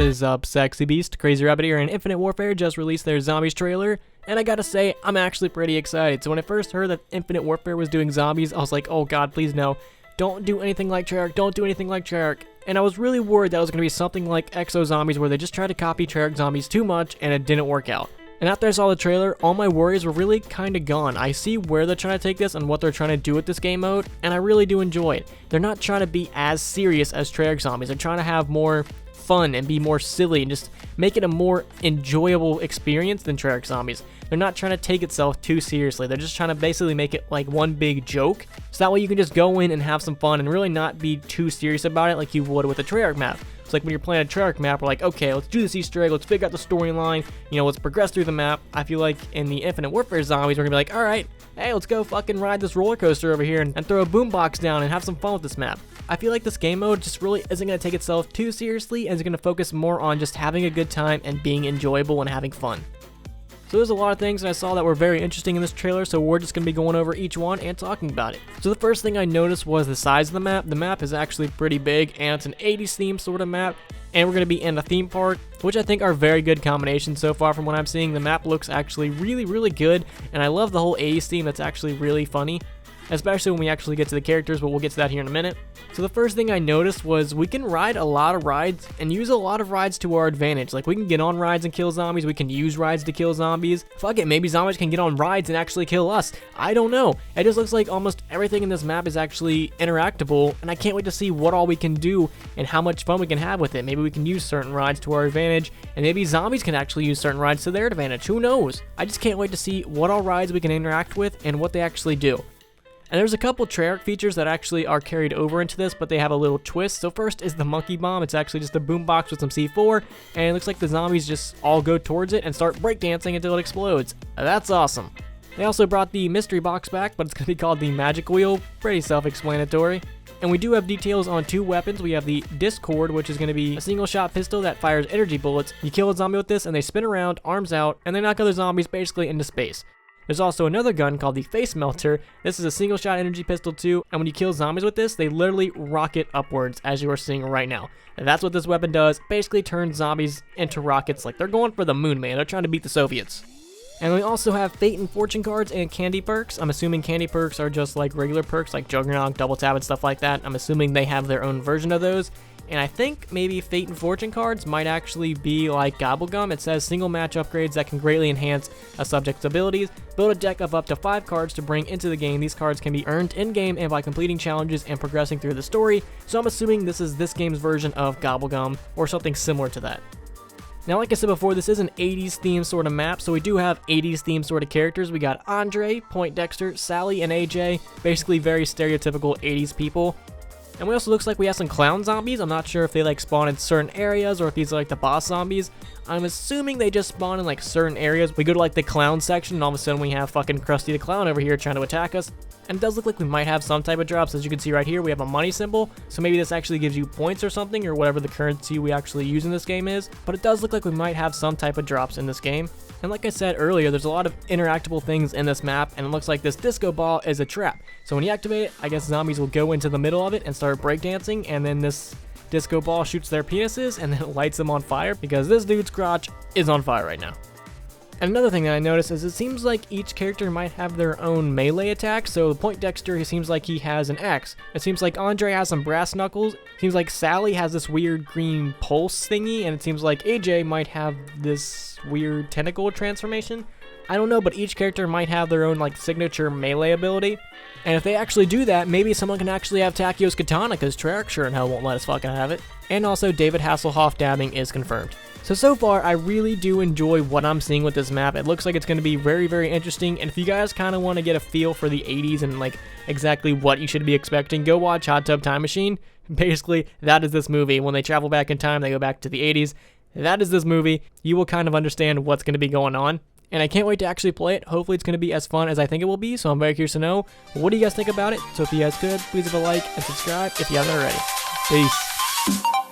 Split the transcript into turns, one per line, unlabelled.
is up, sexy beast? Crazy Rabbit here, and Infinite Warfare just released their Zombies trailer, and I gotta say, I'm actually pretty excited. So when I first heard that Infinite Warfare was doing zombies, I was like, oh god, please no. Don't do anything like Treyarch, don't do anything like Treyarch. And I was really worried that it was gonna be something like Exo Zombies, where they just tried to copy Treyarch zombies too much, and it didn't work out. And after I saw the trailer, all my worries were really kinda gone. I see where they're trying to take this and what they're trying to do with this game mode, and I really do enjoy it. They're not trying to be as serious as Treyarch zombies. They're trying to have more fun and be more silly and just make it a more enjoyable experience than Treyarch zombies. They're not trying to take itself too seriously. They're just trying to basically make it like one big joke, so that way you can just go in and have some fun and really not be too serious about it like you would with a Treyarch map. It's like when you're playing a Treyarch map, we're like, okay, let's do this Easter egg, let's figure out the storyline, let's progress through the map. I feel like in the Infinite Warfare zombies, we're gonna be like, alright, hey, let's go fucking ride this roller coaster over here and throw a boombox down and have some fun with this map. I feel like this game mode just really isn't going to take itself too seriously, and is going to focus more on just having a good time and being enjoyable and having fun. So there's a lot of things that I saw that were very interesting in this trailer, so we're just going to be going over each one and talking about it. So the first thing I noticed was the size of the map. The map is actually pretty big, and it's an 80s theme sort of map, and we're going to be in a theme park, which I think are very good combinations so far from what I'm seeing. The map looks actually really, really good, and I love the whole 80s theme. That's actually really funny, especially when we actually get to the characters, but we'll get to that here in a minute. So the first thing I noticed was we can ride a lot of rides and use a lot of rides to our advantage. Like, we can get on rides and kill zombies, we can use rides to kill zombies. Fuck it, maybe zombies can get on rides and actually kill us. I don't know. It just looks like almost everything in this map is actually interactable, and I can't wait to see what all we can do and how much fun we can have with it. Maybe we can use certain rides to our advantage, and maybe zombies can actually use certain rides to their advantage. Who knows? I just can't wait to see what all rides we can interact with and what they actually do. And there's a couple Treyarch features that actually are carried over into this, but they have a little twist. So first is the monkey bomb. It's actually just a boombox with some C4, and it looks like the zombies just all go towards it and start breakdancing until it explodes. That's awesome. They also brought the mystery box back, but it's going to be called the magic wheel. Pretty self-explanatory. And we do have details on two weapons. We have the Discord, which is going to be a single shot pistol that fires energy bullets. You kill a zombie with this and they spin around, arms out, and they knock other zombies basically into space. There's also another gun called the Face Melter. This is a single shot energy pistol too, and when you kill zombies with this, they literally rocket upwards, as you are seeing right now. And that's what this weapon does. Basically turns zombies into rockets. Like, they're going for the moon, man. They're trying to beat the Soviets. And we also have fate and fortune cards and candy perks. I'm assuming candy perks are just like regular perks, like Juggernaut, Double Tap, and stuff like that. I'm assuming they have their own version of those. And I think maybe fate and fortune cards might actually be like Gobblegum. It says single match upgrades that can greatly enhance a subject's abilities. Build a deck of up to 5 cards to bring into the game. These cards can be earned in-game and by completing challenges and progressing through the story. So I'm assuming this is this game's version of Gobblegum or something similar to that. Now, like I said before, this is an 80s themed sort of map, so we do have 80s themed sort of characters. We got Andre, Poindexter, Sally, and AJ, basically very stereotypical 80s people. And we also looks like we have some clown zombies. I'm not sure if they like spawn in certain areas or if these are like the boss zombies. I'm assuming they just spawn in like certain areas. We go to like the clown section and all of a sudden we have fucking Krusty the Clown over here trying to attack us. And it does look like we might have some type of drops. As you can see right here, we have a money symbol. So maybe this actually gives you points or something, or whatever the currency we actually use in this game is. But it does look like we might have some type of drops in this game. And like I said earlier, there's a lot of interactable things in this map, and it looks like this disco ball is a trap. So when you activate it, I guess zombies will go into the middle of it and start breakdancing, and then this disco ball shoots their penises and then it lights them on fire, because this dude's crotch is on fire right now. And another thing that I noticed is it seems like each character might have their own melee attack. So Poindexter, he seems like he has an axe. It seems like Andre has some brass knuckles. It seems like Sally has this weird green pulse thingy. And it seems like AJ might have this weird tentacle transformation. I don't know, but each character might have their own like signature melee ability. And if they actually do that, maybe someone can actually have Takio's katana, because Treyarch sure in hell won't let us fucking have it. And also David Hasselhoff dabbing is confirmed. So far, I really do enjoy what I'm seeing with this map. It looks like it's going to be very, very interesting. And if you guys kind of want to get a feel for the 80s and like exactly what you should be expecting, go watch Hot Tub Time Machine. Basically, that is this movie. When they travel back in time, they go back to the 80s. That is this movie. You will kind of understand what's going to be going on. And I can't wait to actually play it. Hopefully it's going to be as fun as I think it will be. So I'm very curious to know, what do you guys think about it? So if you guys could, please leave a like and subscribe if you haven't already. Peace.